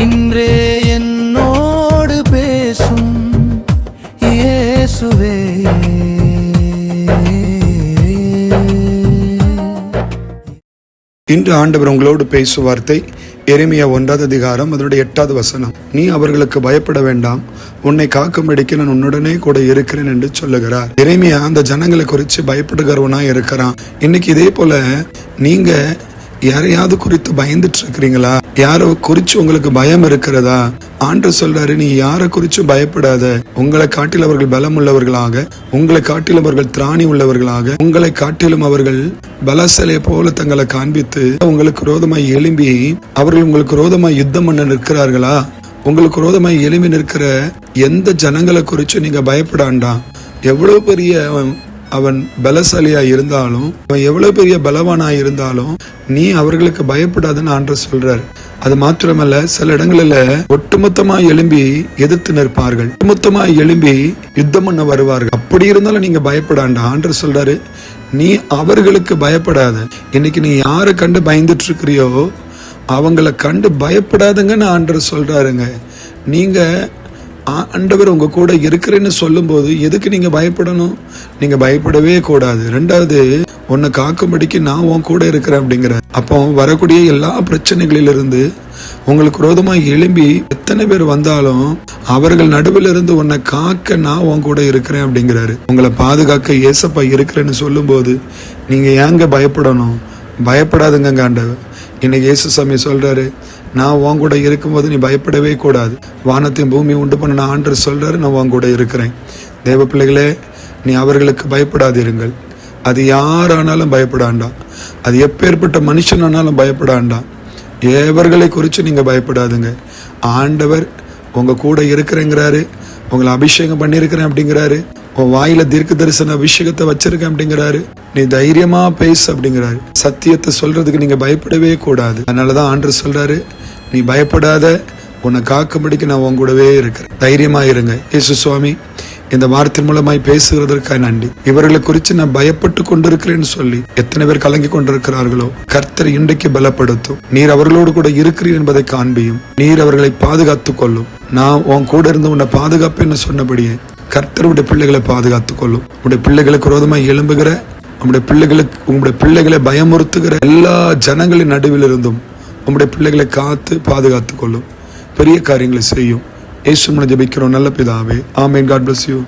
இன்றே என்னோடு பேசும் இயேசுவே. இன்று ஆண்டவர் உங்களோடு பேசும் வார்த்தை எரேமியா 1 அதனுடைய 8 நீ அவர்களுக்கு பயப்பட வேண்டாம், உன்னை காக்கும்படிக்கு நான் உன்னுடனே கூட இருக்கிறேன் என்று சொல்லுகிறார். எரேமியா அந்த ஜனங்களை குறித்து பயப்படுகிறவனா இருக்கிறான். இன்னைக்கு இதே போல நீங்க யாரையாவது குறித்து பயந்துட்டு இருக்கிறீங்களா? யாரை குறிச்சு உங்களுக்கு பயம் இருக்கிறதா? ஆண்டவர் சொல்றாரு, நீ யாரை குறிச்சும் பயப்படாத. உங்களை காட்டிலும் அவர்கள் பலம் உள்ளவர்களாக, உங்களை காட்டிலும் அவர்கள் திராணி உள்ளவர்களாக, உங்களை காட்டிலும் அவர்கள் பலசலையை போல தங்களை காண்பித்து உங்களுக்கு விரோதமாய் எழும்பி அவர்கள் உங்களுக்கு விரோதமாய் யுத்தம் பண்ண நிற்கிறார்களா? உங்களுக்கு விரோதமாய் எழும்பி நிற்கிற எந்த ஜனங்களை குறிச்சும் நீங்க பயப்படாண்டா. எவ்வளவு பெரிய அவன் பலசாலியா இருந்தாலும், அவன் எவ்வளவு பெரிய பலவானா இருந்தாலும் நீ அவர்களுக்கு பயப்படாதுன்னு ஆண்டவர் சொல்றாரு. அது மாத்திரமல்ல, சில இடங்களில ஒட்டுமொத்தமா எழும்பி எதிர்த்து நிற்பார்கள், ஒட்டுமொத்தமா எழும்பி யுத்தம் பண்ண வருவார்கள். அப்படி இருந்தாலும் நீங்க பயப்படாண்டா. ஆண்டவர் சொல்றாரு, நீ அவர்களுக்கு பயப்படாத. இன்னைக்கு நீ யாரை கண்டு பயந்துட்டு இருக்கிறியோ அவங்களை கண்டு பயப்படாதுங்கன்னு ஆண்டவர் சொல்றாருங்க. நீங்க ஆண்டவர் உங்க கூட இருக்கிறேன்னு சொல்லும் போது எதுக்கு நீங்க பயப்படணும்? நீங்க பயப்படவே கூடாது. 2வது, உன்னை காக்கும்படிக்கு நான் உன் கூட இருக்கிறேன் அப்படிங்கிற. அப்போ வரக்கூடிய எல்லா பிரச்சனைகளிலிருந்து உங்களுக்கு விரோதமா எழும்பி எத்தனை பேர் வந்தாலும் அவர்கள் நடுவில் இருந்து உன்னை காக்க நான் உன் கூட இருக்கிறேன் அப்படிங்கிறாரு. உங்களை பாதுகாக்க ஏசப்பா இருக்கிறேன்னு சொல்லும் போது நீங்க ஏங்க பயப்படணும்? பயப்படாதுங்க ஆண்டவர். இன்னைக்கு இயேசு சாமி சொல்றாரு, நான் உன் கூட இருக்கும்போது நீ பயப்படவே கூடாது. வானத்தையும் பூமி உண்டு பண்ண ஆண்டவர் சொல்றாரு, நான் உன் கூட இருக்கிறேன். தேவ பிள்ளைகளே, நீ அவர்களுக்கு பயப்படாதிருங்கள். அது யாரானாலும் பயப்படாண்டாம், அது எப்பேற்பட்ட மனுஷனானாலும் பயப்படாண்டாம். எவர்களை குறித்து நீங்க பயப்படாதுங்க. ஆண்டவர் உங்க கூட இருக்கிறேங்கிறாரு, உங்களை அபிஷேகம் பண்ணியிருக்கிறேன் அப்படிங்கிறாரு, உன் வாயில தீர்க்க தரிசன அபிஷேகத்தை வச்சிருக்கேன் அப்படிங்கிறாரு. நீ தைரியமா பேசு அப்படிங்கிறாரு. சத்தியத்தை சொல்றதுக்கு நீங்க பயப்படவே கூடாது. அதனாலதான் ஆண்டவர் சொல்றாரு, நீ பயப்படாத, உன்னை காக்கும்படிக்கு நான் உன் கூடவே இருக்கிறேன், தைரியமா இருங்க. இயேசு சுவாமி, இந்த வார்த்தை மூலமாய் பேசுகிறதற்காக நன்றி. இவர்களை குறித்து நான் பயப்பட்டு கொண்டிருக்கிறேன்னு சொல்லி எத்தனை பேர் கலங்கி கொண்டிருக்கிறார்களோ கர்த்தர் இன்றைக்கு பலப்படுத்தும். நீர் அவர்களோடு கூட இருக்கிறீர் என்பதை காண்பியும். நீர் அவர்களை பாதுகாத்துக் கொள்ளும். நான் உன் கூட இருந்து உன்னை பாதுகாப்பேன்னு சொன்னபடியே கர்த்தருடைய பிள்ளைகளை பாதுகாத்துக் கொள்ளும். உடைய பிள்ளைகளுக்கு விரோதமாய் எழும்புகிற, உங்களுடைய பிள்ளைகளை பயமுறுத்துகிற எல்லா ஜனங்களின் நடுவில் இருந்தும் உங்களுடைய பிள்ளைகளை காத்து பாதுகாத்துக் கொள்ளும். பெரிய காரியங்களை செய்யும். இயேசு மூலம் ஜெபிக்கிறோம் நல்ல பிதாவே. ஆமென். God bless you.